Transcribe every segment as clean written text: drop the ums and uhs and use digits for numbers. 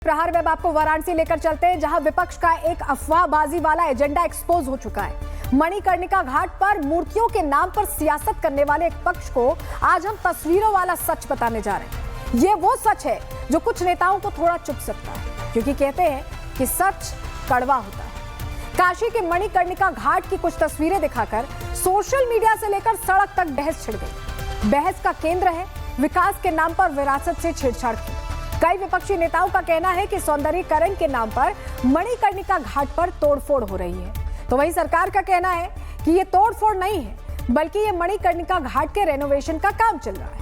प्रहार वेब आपको वाराणसी लेकर चलते हैं, जहां विपक्ष का एक अफवाहबाजी वाला एजेंडा एक्सपोज हो चुका है। मणिकर्णिका घाट पर मूर्तियों के नाम पर सियासत करने वाले एक पक्ष को आज हम तस्वीरों वाला सच बताने जा रहे हैं। ये वो सच है जो कुछ नेताओं को थोड़ा चुभ सकता है, क्योंकि कहते हैं कि सच कड़वा होता है। काशी के मणिकर्णिका घाट की कुछ तस्वीरें दिखाकर सोशल मीडिया से लेकर सड़क तक बहस छिड़ गई। बहस का केंद्र है विकास के नाम पर विरासत से छेड़छाड़ की। कई विपक्षी नेताओं का कहना है कि सौंदर्यीकरण के नाम पर मणिकर्णिका घाट पर तोड़फोड़ हो रही है, तो वहीं सरकार का कहना है कि ये तोड़फोड़ नहीं है, बल्कि ये मणिकर्णिका घाट के रेनोवेशन का काम चल रहा है।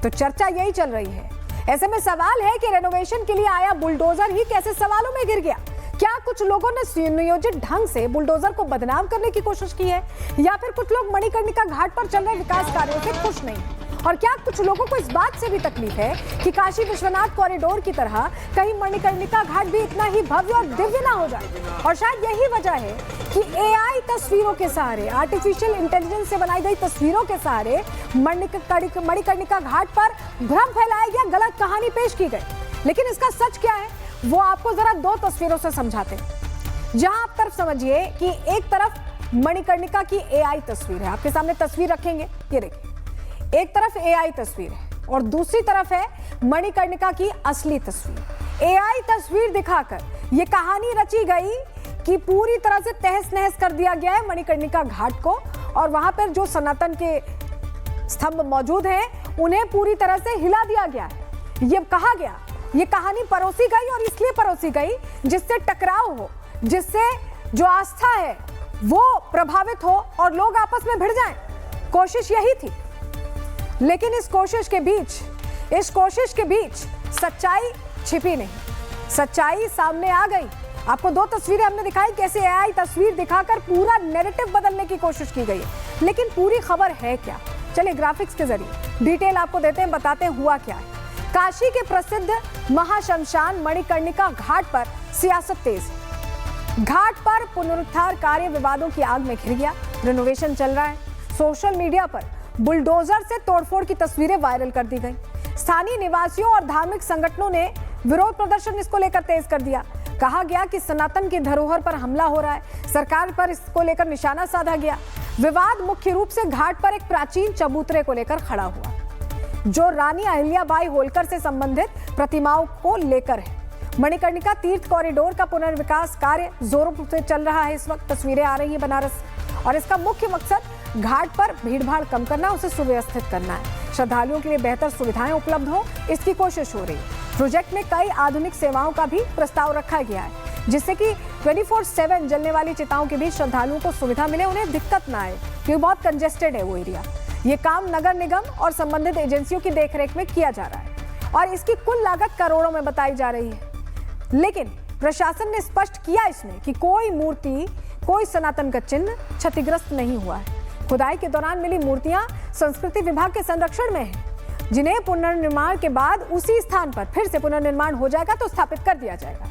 तो चर्चा यही चल रही है। ऐसे में सवाल है कि रेनोवेशन के लिए आया बुलडोजर ही कैसे सवालों में गिर गया। क्या कुछ लोगों ने सुनियोजित ढंग से बुलडोजर को बदनाम करने की कोशिश की है, या फिर कुछ लोग मणिकर्णिका घाट पर चल रहे विकास कार्यों से खुश नहीं है? और क्या कुछ लोगों को इस बात से भी तकलीफ है कि काशी विश्वनाथ कॉरिडोर की तरह कहीं मणिकर्णिका घाट भी इतना ही भव्य और दिव्य ना हो जाए? और शायद यही वजह है कि एआई तस्वीरों के सहारे, आर्टिफिशियल इंटेलिजेंस से बनाई गई तस्वीरों के सहारे मणिकर्णिका घाट पर भ्रम फैलाया गया, गलत कहानी पेश की गई। लेकिन इसका सच क्या है, वो आपको जरा दो तस्वीरों से समझाते हैं। जहां आप तरफ समझिए कि एक तरफ मणिकर्णिका की एआई तस्वीर है, आपके सामने तस्वीर रखेंगे, ये देखिए, एक तरफ एआई तस्वीर है और दूसरी तरफ है मणिकर्णिका की असली तस्वीर। एआई तस्वीर दिखाकर यह कहानी रची गई कि पूरी तरह से तहस नहस कर दिया गया है मणिकर्णिका घाट को, और वहां पर जो सनातन के स्तंभ मौजूद हैं उन्हें पूरी तरह से हिला दिया गया है। ये कहा गया, ये कहानी परोसी गई, और इसलिए परोसी गई जिससे टकराव हो, जिससे जो आस्था है वो प्रभावित हो और लोग आपस में भिड़ जाएं। कोशिश यही थी, लेकिन इस कोशिश के बीच सच्चाई छिपी नहीं। सच्चाई सामने आ गई। आपको दो तस्वीरें हमने दिखाई, कैसे एआई तस्वीर दिखाकर पूरा नैरेटिव बदलने की कोशिश की गई है। लेकिन पूरी खबर है क्या? चलिए ग्राफिक्स के जरिए डिटेल आपको देते हैं, बताते हैं हुआ क्या है। काशी के प्रसिद्ध महाशमशान मणिकर्णिका घाट पर सियासत तेज है। घाट पर पुनरुद्धार कार्य विवादों की आग में घिर गया। रिनोवेशन चल रहा है। सोशल मीडिया पर बुलडोजर से तोड़फोड़ की तस्वीरें वायरल कर दी गई। स्थानीय निवासियों और धार्मिक संगठनों ने विरोध प्रदर्शन इसको लेकर तेज कर दिया। कहा गया कि सनातन की धरोहर पर हमला हो रहा है, सरकार पर इसको लेकर निशाना साधा गया। विवाद मुख्य रूप से घाट पर एक प्राचीन चबूतरे को लेकर खड़ा हुआ, जो रानी अहिल्याबाई होलकर से संबंधित प्रतिमाओं को लेकर है। मणिकर्णिका तीर्थ कॉरिडोर का पुनर्विकास कार्य जोरों से चल रहा है। इस वक्त तस्वीरें आ रही है बनारस, और इसका मुख्य मकसद घाट पर भीड़भाड़ कम करना, उसे सुव्यवस्थित करना है। श्रद्धालुओं के लिए बेहतर सुविधाएं उपलब्ध हो, इसकी कोशिश हो रही है। प्रोजेक्ट में कई आधुनिक सेवाओं का भी प्रस्ताव रखा गया है, जिससे कि 24/7 जलने वाली चिताओं के बीच श्रद्धालुओं को सुविधा मिले, उन्हें दिक्कत ना आए, क्योंकि बहुत कंजेस्टेड है वो एरिया। ये काम नगर निगम और संबंधित एजेंसियों की देखरेख में किया जा रहा है, और इसकी कुल लागत करोड़ों में बताई जा रही है। लेकिन प्रशासन ने स्पष्ट किया इसमें कि कोई मूर्ति, कोई सनातन का चिन्ह क्षतिग्रस्त नहीं हुआ है। खुदाई के दौरान मिली मूर्तियां संस्कृति विभाग के संरक्षण में हैं, जिन्हें पुनर्निर्माण के बाद उसी स्थान पर फिर से पुनर्निर्माण हो जाएगा तो स्थापित कर दिया जाएगा।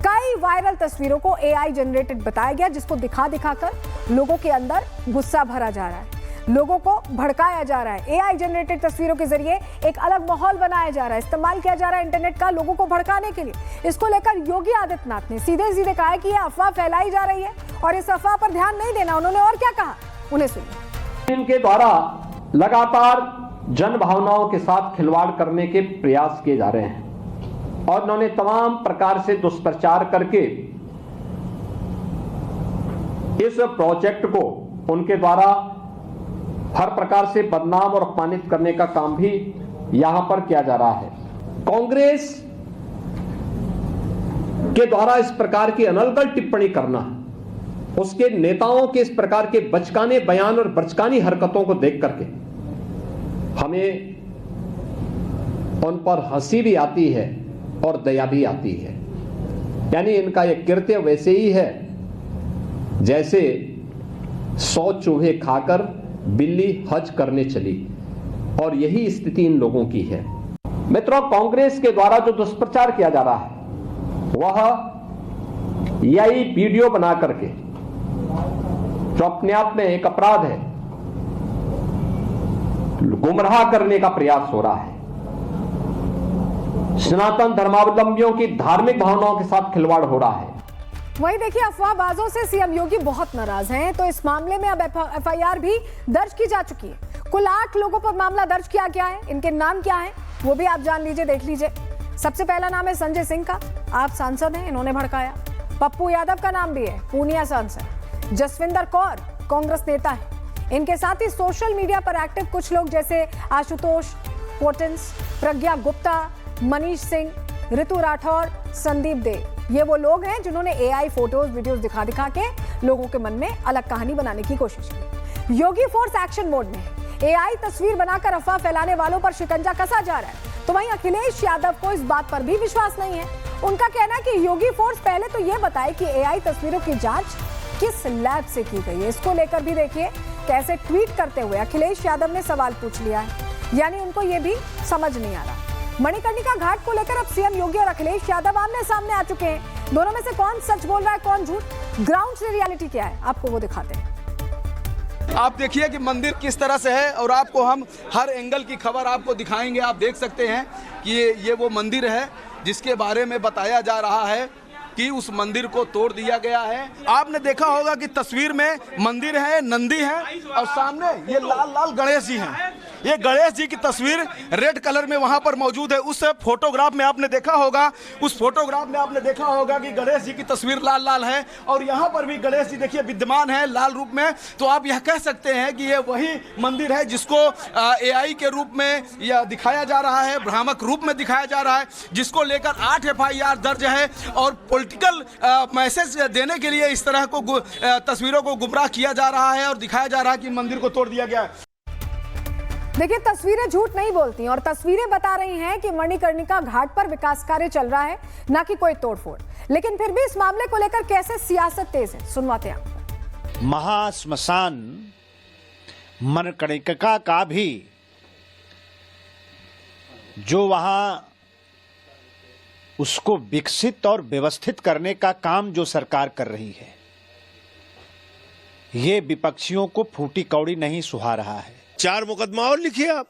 कई वायरल तस्वीरों को एआई जनरेटेड बताया गया, जिसको दिखाकर लोगों के अंदर गुस्सा भरा जा रहा है, लोगों को भड़काया जा रहा है। एआई जनरेटेड तस्वीरों के जरिए एक अलग माहौल बनाया जा रहा है, इस्तेमाल किया जा रहा है इंटरनेट का लोगों को भड़काने के लिए। इसको लेकर योगी आदित्यनाथ ने सीधे कहा है कि यह अफवाह फैलाई जा रही है, और इस अफवाह पर ध्यान नहीं देना। उन्होंने और क्या कहा, उन्हें सुनिए। इनके द्वारा लगातार जन भावनाओं के साथ खिलवाड़ करने के प्रयास किए जा रहे हैं, और उन्होंने तमाम प्रकार से दुष्प्रचार करके इस प्रोजेक्ट को उनके द्वारा हर प्रकार से बदनाम और अपमानित करने का काम भी यहां पर किया जा रहा है। कांग्रेस के द्वारा इस प्रकार की अनर्गल टिप्पणी करना, उसके नेताओं के इस प्रकार के बचकाने बयान और बचकानी हरकतों को देख करके हमें उन पर हंसी भी आती है और दया भी आती है। यानी इनका यह कृत्य वैसे ही है जैसे 100 चूहे खाकर बिल्ली हज करने चली, और यही स्थिति इन लोगों की है। मित्रों, कांग्रेस के द्वारा जो दुष्प्रचार किया जा रहा है वह यही वीडियो बना करके, जो अपने आप में एक अपराध है, गुमराह करने का प्रयास हो रहा है। सनातन धर्मावलंबियों की धार्मिक भावनाओं के साथ खिलवाड़ हो रहा है। वहीं देखिए, अफवाहबाजों से सीएम योगी बहुत नाराज हैं, तो इस मामले में अब एफआईआर भी दर्ज की जा चुकी है। कुल 8 लोगों पर मामला दर्ज किया गया है। इनके नाम क्या हैं वो भी आप जान लीजिए, देख लीजिए। सबसे पहला नाम है संजय सिंह का, आप सांसद हैं, इन्होंने भड़काया। पप्पू यादव का नाम भी है, पूर्णिया सांसद। जसविंदर कौर कांग्रेस नेता है। इनके साथ ही सोशल मीडिया पर एक्टिव कुछ लोग जैसे आशुतोष पोटेंस, प्रज्ञा गुप्ता, मनीष सिंह, ऋतु राठौर, संदीप देव। ये वो लोग हैं जिन्होंने एआई फोटोज वीडियोस दिखा के लोगों के मन में अलग कहानी बनाने की कोशिश की। योगी फोर्स एक्शन मोड में एआई तस्वीर बनाकर अफवाह फैलाने वालों पर शिकंजा कसा जा रहा है। तो वहीं अखिलेश यादव को इस बात पर भी विश्वास नहीं है। उनका कहना है कि योगी फोर्स पहले तो ये बताए कि एआई तस्वीरों की जांच किस लैब से की गई है। इसको लेकर भी देखिए कैसे ट्वीट करते हुए अखिलेश यादव ने सवाल पूछ लिया है, यानी उनको ये भी समझ नहीं आ रहा। मणिकर्णिका घाट को लेकर अब सीएम योगी और अखिलेश यादव आमने सामने आ चुके हैं। दोनों में से कौन सच बोल रहा है, कौन झूठ, ग्राउंड से रियलिटी क्या है, आपको वो दिखाते हैं। आप देखिए कि मंदिर किस तरह से है और आपको हम हर एंगल की खबर आपको दिखाएंगे। आप देख सकते हैं कि ये वो मंदिर है जिसके बारे में बताया जा रहा है कि उस मंदिर को तोड़ दिया गया है। आपने देखा होगा कि तस्वीर में मंदिर है, नंदी है और सामने ये लाल लाल गणेश जी हैं। ये गणेश जी की तस्वीर रेड कलर में वहां पर मौजूद है। उस फोटोग्राफ में आपने देखा होगा, कि गणेश जी की तस्वीर लाल लाल है और यहाँ पर भी गणेश जी देखिए विद्यमान है लाल रूप में। तो आप यह कह सकते हैं कि ये वही मंदिर है जिसको एआई के रूप में यह दिखाया जा रहा है, भ्रामक रूप में दिखाया जा रहा है, जिसको लेकर 8 एफआईआर दर्ज है और पॉलिटिकल मैसेज देने के लिए इस तरह को तस्वीरों को गुमराह किया जा रहा है और दिखाया जा रहा है कि मंदिर को तोड़ दिया गया है। देखिए, तस्वीरें झूठ नहीं बोलती और तस्वीरें बता रही हैं कि मणिकर्णिका घाट पर विकास कार्य चल रहा है, ना कि कोई तोड़फोड़। लेकिन फिर भी इस मामले को लेकर कैसे सियासत तेज है, सुनवाते हैं। महाश्मशान मणिकर्णिका का भी जो वहां उसको विकसित और व्यवस्थित करने का काम जो सरकार कर रही है, ये विपक्षियों को फूटी कौड़ी नहीं सुहा रहा है। 4 मुकदमा और लिखिए आप।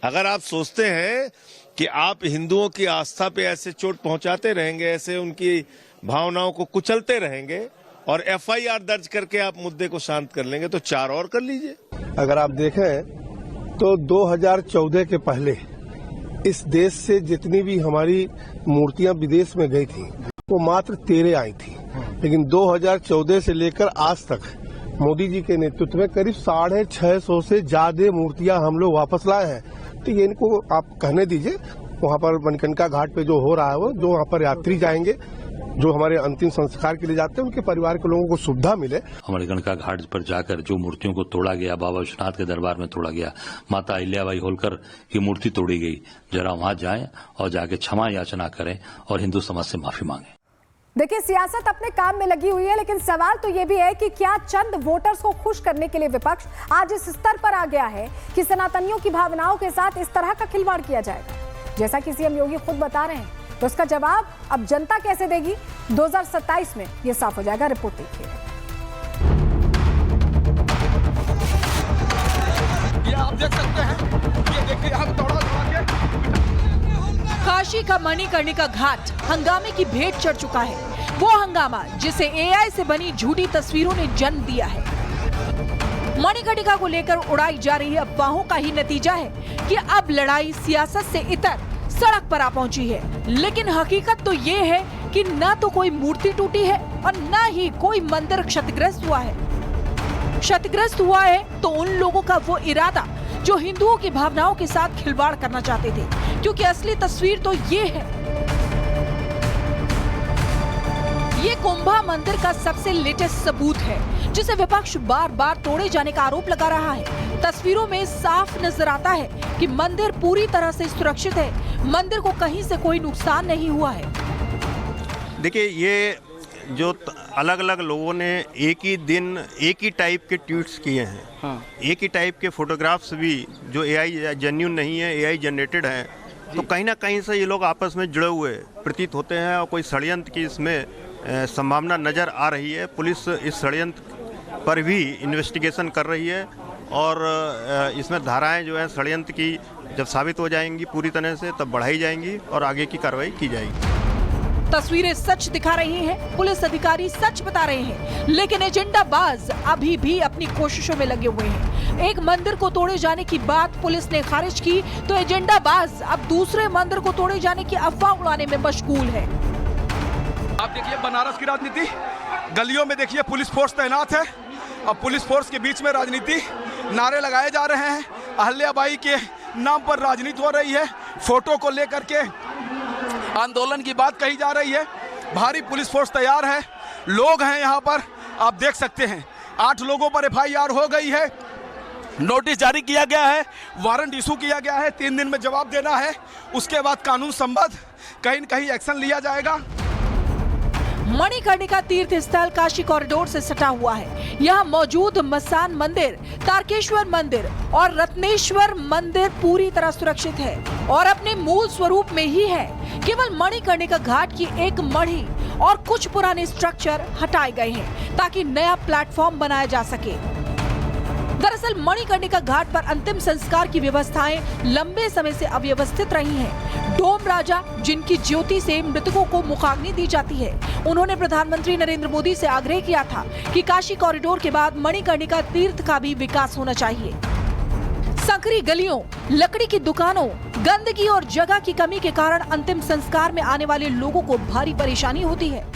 अगर आप सोचते हैं कि आप हिंदुओं की आस्था पे ऐसे चोट पहुंचाते रहेंगे, ऐसे उनकी भावनाओं को कुचलते रहेंगे और एफआईआर दर्ज करके आप मुद्दे को शांत कर लेंगे, तो 4 और कर लीजिए। अगर आप देखें तो 2014 के पहले इस देश से जितनी भी हमारी मूर्तियां विदेश में गई थी वो मात्र 13 आई थी, लेकिन 2014 से लेकर आज तक मोदी जी के नेतृत्व में करीब 650 से ज्यादा मूर्तियां हम लोग वापस लाए हैं। तो ये इनको आप कहने दीजिए, वहाँ पर मणिकर्णिका घाट पे जो हो रहा है वो, जो वहाँ पर यात्री जाएंगे, जो हमारे अंतिम संस्कार के लिए जाते हैं, उनके परिवार के लोगों को सुविधा मिले। मणिकर्णिका घाट पर जाकर जो मूर्तियों को तोड़ा गया, बाबा विश्वनाथ के दरबार में तोड़ा गया, माता अहिल्याबाई होलकर की मूर्ति तोड़ी गई, जरा वहां जाएं और जाके क्षमा याचना करें और हिंदू समाज से माफी मांगें। देखिए, सियासत अपने काम में लगी हुई है, लेकिन सवाल तो ये भी है कि क्या चंद वोटर्स को खुश करने के लिए विपक्ष आज इस स्तर पर आ गया है कि सनातनियों की भावनाओं के साथ इस तरह का खिलवाड़ किया जाएगा। जैसा कि सीएम योगी खुद बता रहे हैं, तो उसका जवाब अब जनता कैसे देगी, 2027 में ये साफ हो जाएगा। रिपोर्ट देखिए। ये आप देख सकते हैं, ये देखिए हम दौड़ा के काशी का मणिकर्णिका घाट हंगामे की भेंट चढ़ चुका है। वो हंगामा जिसे एआई से बनी झूठी तस्वीरों ने जन्म दिया है। मणिकर्णिका को लेकर उड़ाई जा रही अफवाहों का ही नतीजा है कि अब लड़ाई सियासत से इतर सड़क पर आ पहुंची है। लेकिन हकीकत तो ये है कि न तो कोई मूर्ति टूटी है और न ही कोई मंदिर क्षतिग्रस्त हुआ है। क्षतिग्रस्त हुआ है तो उन लोगों का वो इरादा जो हिंदुओं की भावनाओं के साथ खिलवाड़ करना चाहते थे, क्योंकि असली तस्वीर तो ये है। ये कुंभा मंदिर का सबसे लेटेस्ट सबूत है, जिसे विपक्ष बार बार तोड़े जाने का आरोप लगा रहा है। तस्वीरों में साफ नजर आता है कि मंदिर पूरी तरह से सुरक्षित है, मंदिर को कहीं से कोई नुकसान नहीं हुआ है। देखिए, ये जो अलग अलग लोगों ने एक ही दिन एक ही टाइप के ट्वीट्स किए हैं, हाँ। एक ही टाइप के फोटोग्राफ्स भी जो एआई जेन्युइन नहीं है, एआई जनरेटेड है, तो कहीं ना कहीं से ये लोग आपस में जुड़े हुए प्रतीत होते हैं और कोई षड्यंत्र की इसमें संभावना नज़र आ रही है। पुलिस इस षड्यंत्र पर भी इन्वेस्टिगेशन कर रही है और इसमें धाराएं जो है षड्यंत्र की जब साबित हो जाएंगी पूरी तरह से, तब बढ़ाई जाएंगी और आगे की कार्रवाई की जाएगी। तस्वीरें सच दिखा रही हैं, पुलिस अधिकारी सच बता रहे हैं, लेकिन एजेंडाबाज अभी भी अपनी कोशिशों में लगे हुए हैं। एक मंदिर को तोड़े जाने की बात पुलिस ने खारिज की, तो एजेंडाबाज अब दूसरे मंदिर को तोड़े जाने की अफवाह उड़ाने में मशगूल है। आप देखिए बनारस की राजनीति, गलियों में देखिए पुलिस फोर्स तैनात है। अब पुलिस फोर्स के बीच में राजनीति, नारे लगाए जा रहे हैं, अहल्याबाई के नाम पर राजनीति हो रही है, फोटो को लेकर के आंदोलन की बात कही जा रही है। भारी पुलिस फोर्स तैयार है, लोग हैं यहाँ पर, आप देख सकते हैं। 8 लोगों पर FIR हो गई है, नोटिस जारी किया गया है, वारंट इशू किया गया है, 3 दिन में जवाब देना है। उसके बाद कानून संबद्ध कहीं न कहीं एक्शन लिया जाएगा। मणिकर्णिका तीर्थ स्थल काशी कॉरिडोर से सटा हुआ है। यहाँ मौजूद मसान मंदिर, तारकेश्वर मंदिर और रत्नेश्वर मंदिर पूरी तरह सुरक्षित है और अपने मूल स्वरूप में ही है। केवल मणिकर्णिका घाट की एक मढ़ी और कुछ पुराने स्ट्रक्चर हटाए गए हैं ताकि नया प्लेटफॉर्म बनाया जा सके। दरअसल मणिकर्णिका घाट पर अंतिम संस्कार की व्यवस्थाएं लंबे समय से अव्यवस्थित रही हैं। डोम राजा, जिनकी ज्योति से मृतकों को मुखाग्नि दी जाती है, उन्होंने प्रधानमंत्री नरेंद्र मोदी से आग्रह किया था कि काशी कॉरिडोर के बाद मणिकर्णिका तीर्थ का भी विकास होना चाहिए। संकरी गलियों, लकड़ी की दुकानों, गंदगी और जगह की कमी के कारण अंतिम संस्कार में आने वाले लोगों को भारी परेशानी होती है।